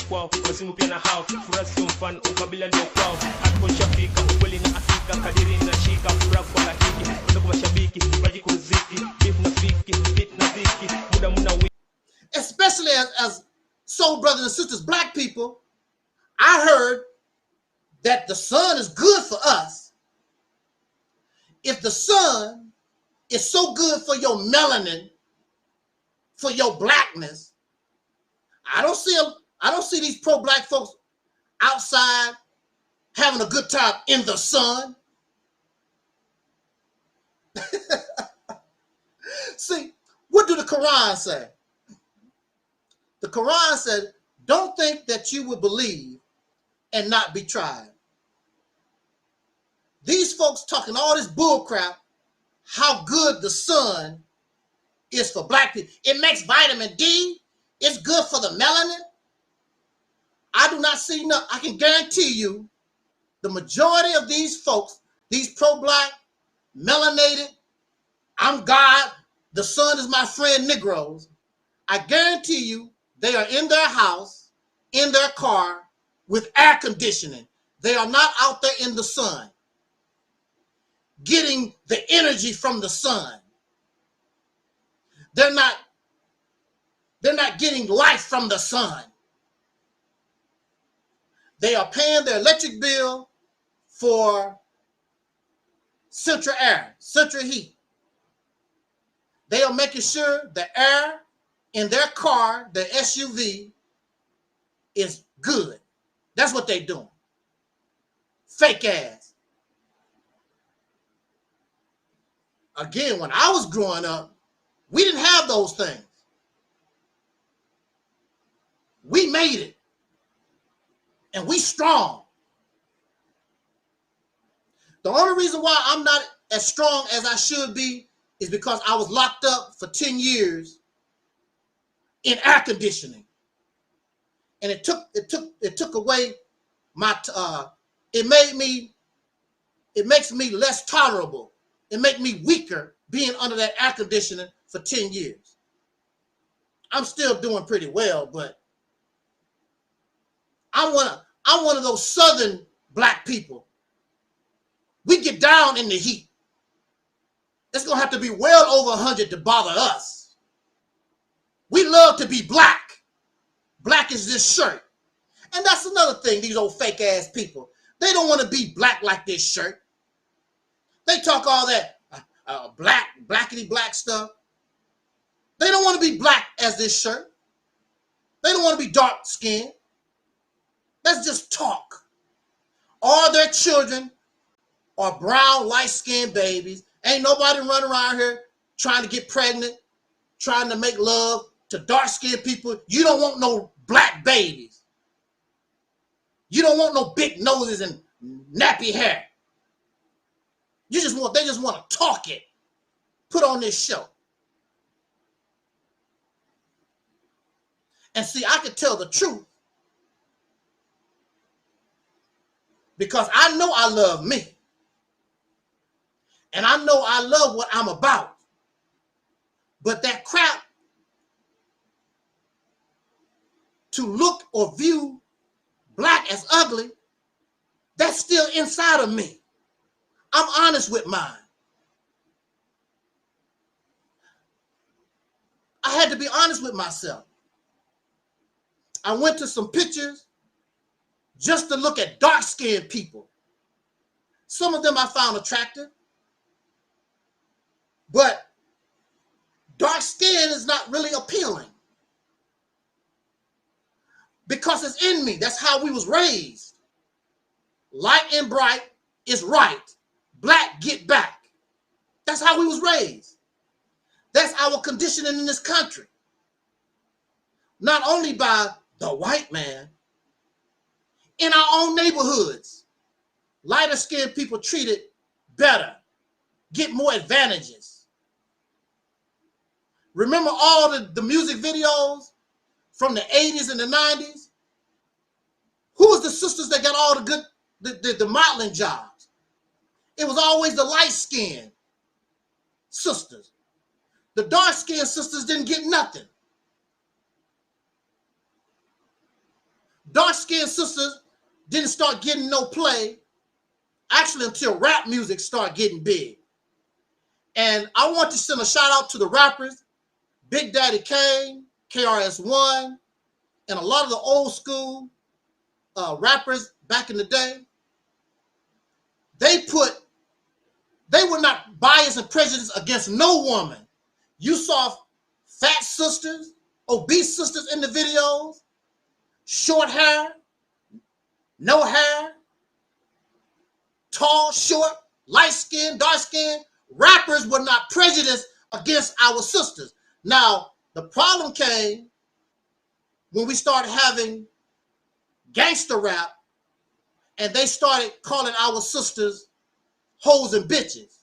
kwao, wasimu pia na hao, furaha sio mfano, ukabila ndio kwao. Hapo shafika, ukweli na hakika, kadiri na shika, furaha kwa hakiki, ndio kwa mashabiki, maji kuziki, beef na fiki, beat na dhiki, muda muna wiki. Especially as soul brothers and sisters, black people, I heard that the sun is good for us. If the sun is so good for your melanin, for your blackness, I don't see these pro-black folks outside having a good time in the sun. See, what do the Quran say? The Quran said, don't think that you will believe and not be tried. These folks talking all this bull crap, how good the sun is for black people. It makes vitamin D. It's good for the melanin. I do not see no, I can guarantee you the majority of these folks, these pro-black, melanated, I'm God, the sun is my friend Negroes, I guarantee you they are in their house, in their car, with air conditioning. They are not out there in the sun, getting the energy from the sun. They're not getting life from the sun. They are paying their electric bill for central air, central heat. They are making sure the air in their car, the SUV, is good. That's what they're doing. Fake ass. Again, when I was growing up, we didn't have those things. We made it. And we strong. The only reason why I'm not as strong as I should be is because I was locked up for 10 years in air conditioning. And it took away my it makes me less tolerable. It makes me weaker being under that air conditioning for 10 years. I'm still doing pretty well, but I'm one of those southern black people. We get down in the heat. It's gonna have to be well over 100 to bother us. We love to be black. Black is this shirt. And that's another thing, these old fake ass people. They don't want to be black like this shirt. They talk all that blackity black stuff. They don't want to be black as this shirt. They don't want to be dark skinned. That's just talk. All their children are brown, light-skinned babies. Ain't nobody running around here trying to get pregnant, trying to make love to dark-skinned people. You don't want no black babies. You don't want no big noses and nappy hair. They just want to talk it. Put on this show. And see, I can tell the truth because I know I love me. And I know I love what I'm about. But that crap to look or view black as ugly, that's still inside of me. I'm honest with mine. I had to be honest with myself. I went to some pictures just to look at dark-skinned people. Some of them I found attractive. But dark skin is not really appealing. Because it's in me. That's how we was raised. Light and bright is right. Black, get back. That's how we was raised. That's our conditioning in this country. Not only by the white man, in our own neighborhoods, lighter skinned people treated better, get more advantages. Remember all the music videos from the 80s and the 90s? Who was the sisters that got all the good, the modeling jobs? It was always the light-skinned sisters. The dark-skinned sisters didn't get nothing. dark-skinned sisters didn't start getting no play actually until rap music started getting big. And I want to send a shout out to the rappers, Big Daddy Kane, KRS-One, and a lot of the old school rappers back in the day. They were not biased and prejudiced against no woman. You saw fat sisters, obese sisters in the videos, short hair, no hair, tall, short, light skin, dark skin. Rappers were not prejudiced against our sisters. Now, the problem came when we started having gangster rap and they started calling our sisters hoes and bitches.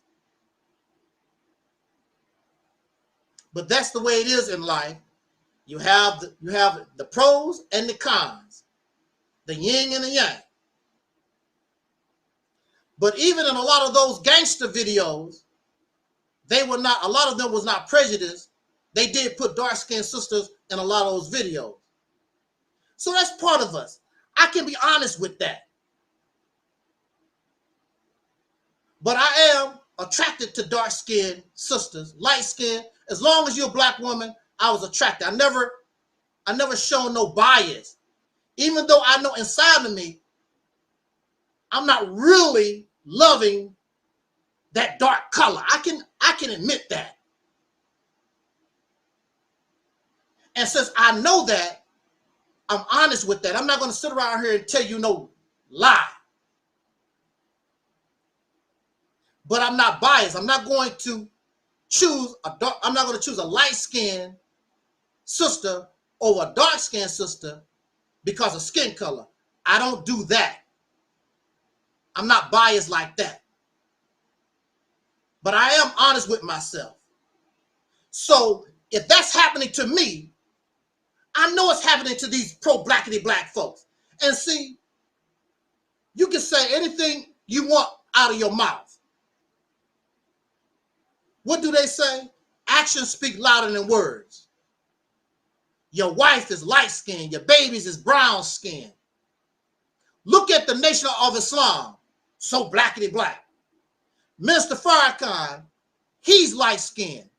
But that's the way it is in life. You have the pros and the cons, the yin and the yang. But even in a lot of those gangster videos, a lot of them was not prejudiced. They did put dark-skinned sisters in a lot of those videos. So that's part of us. I can be honest with that. But I am attracted to dark-skinned sisters, light-skinned. As long as you're a black woman, I was attracted. I never shown no bias. Even though I know inside of me, I'm not really loving that dark color. I can admit that. And since I know that, I'm honest with that. I'm not going to sit around here and tell you no lie. But I'm not biased. I'm not going to choose a light-skinned sister over a dark-skinned sister because of skin color. I don't do that. I'm not biased like that. But I am honest with myself. So if that's happening to me, I know it's happening to these pro-blackity black folks. And see, you can say anything you want out of your mouth. What do they say? Actions speak louder than words. Your wife is light-skinned. Your babies is brown-skinned. Look at the Nation of Islam. So blackity black. Mr. Farrakhan, he's light-skinned.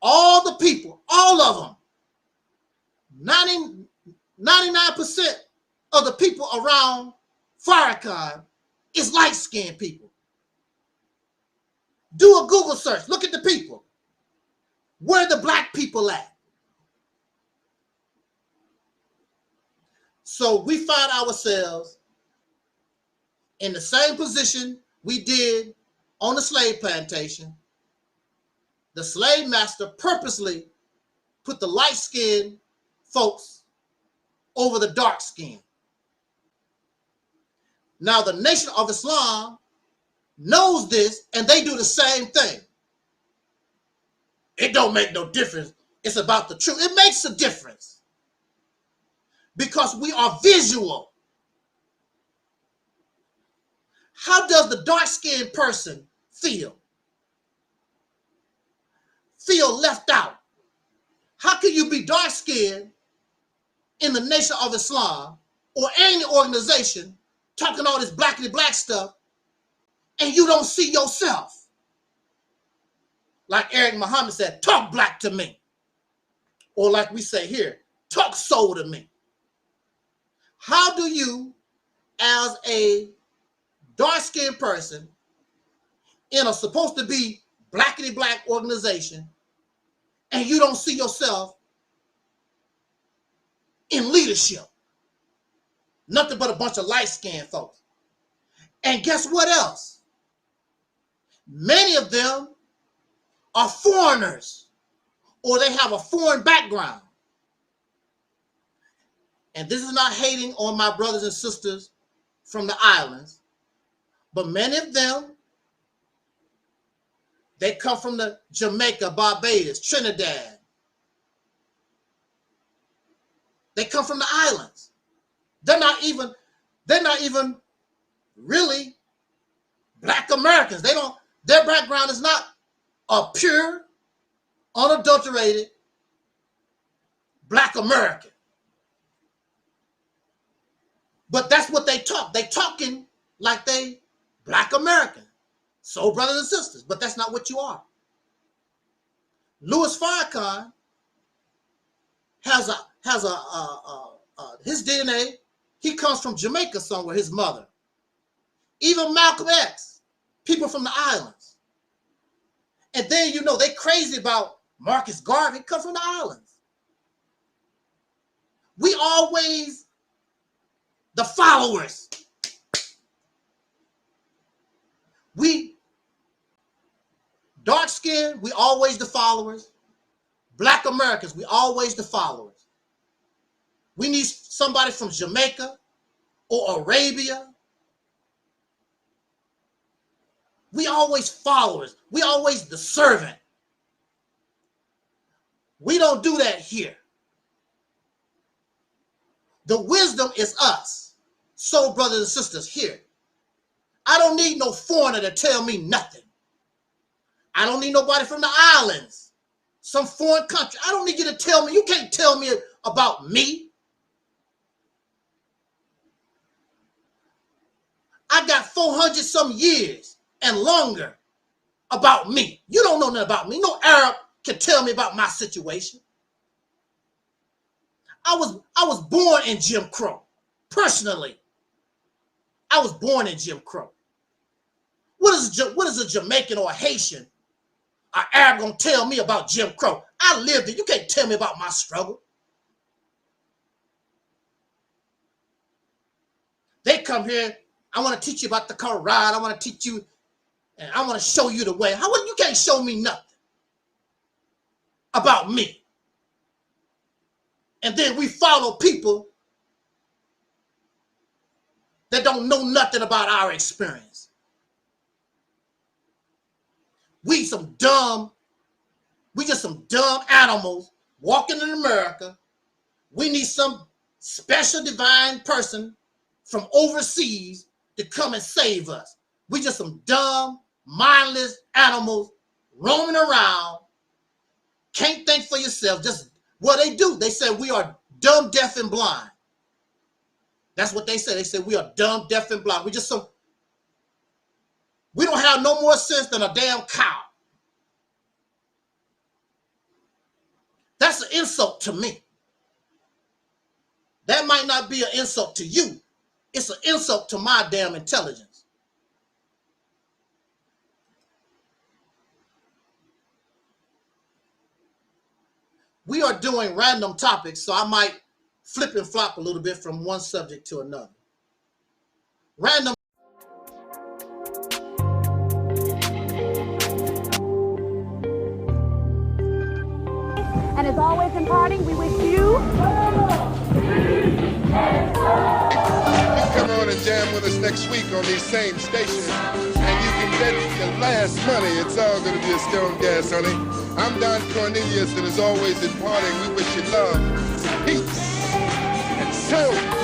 All the people, all of them, 99% of the people around Farrakhan is light-skinned people. Do a Google search. Look at the people. Where are the black people at? So we find ourselves in the same position we did on the slave plantation. The slave master purposely put the light-skinned folks over the dark-skinned. Now the Nation of Islam knows this, and they do the same thing. It don't make no difference. It's about the truth. It makes a difference because we are visual. How does the dark-skinned person feel? Feel left out. How can you be dark-skinned in the Nation of Islam or any organization talking all this blackity black stuff and you don't see yourself? Like Eric Muhammad said, talk black to me. Or like we say here, talk soul to me. How do you, as a dark-skinned person in a supposed to be blackity black organization, and you don't see yourself in leadership? Nothing but a bunch of light-skinned folks. And guess what else? Many of them are foreigners, or they have a foreign background. And this is not hating on my brothers and sisters from the islands, but many of them, they come from the Jamaica, Barbados, Trinidad. They come from the islands. They're not even really black Americans. Their background is not a pure, unadulterated black American. But that's what they talk. They talking like they Black American, soul brothers and sisters, but that's not what you are. Louis Farrakhan has his DNA. He comes from Jamaica somewhere, his mother. Even Malcolm X, people from the islands. And then, you know, they crazy about Marcus Garvey, come from the islands. We always the followers. We dark skinned, we always the followers. Black Americans, we always the followers. We need somebody from Jamaica or Arabia. We always followers. We always the servant. We don't do that here. The wisdom is us, soul brothers and sisters here. I don't need no foreigner to tell me nothing. I don't need nobody from the islands, some foreign country. I don't need you to tell me. You can't tell me about me. I got 400 some years and longer about me. You don't know nothing about me. No Arab can tell me about my situation. I was born in Jim Crow. Personally, I was born in Jim Crow. What is a Jamaican or a Haitian, an Arab gonna tell me about Jim Crow? I lived it. You can't tell me about my struggle. They come here. I want to teach you about the Quran. I want to teach you, and I want to show you the way. You can't show me nothing about me. And then we follow people that don't know nothing about our experience. We just some dumb animals walking in America. We need some special divine person from overseas to come and save us. We just some dumb, mindless animals roaming around. Can't think for yourself. Just what they do. They say we are dumb, deaf, and blind. That's what they say. They say we are dumb, deaf, and blind. We don't have no more sense than a damn cow. That's an insult to me. That might not be an insult to you. It's an insult to my damn intelligence. We are doing random topics, so I might flip and flop a little bit from one subject to another. Random. And as always in parting, we wish you come on and jam with us next week on these same stations, and you can bet the last money it's all going to be a stone gas, honey. I'm Don Cornelius, and as always in parting, we wish you love, peace, and sound.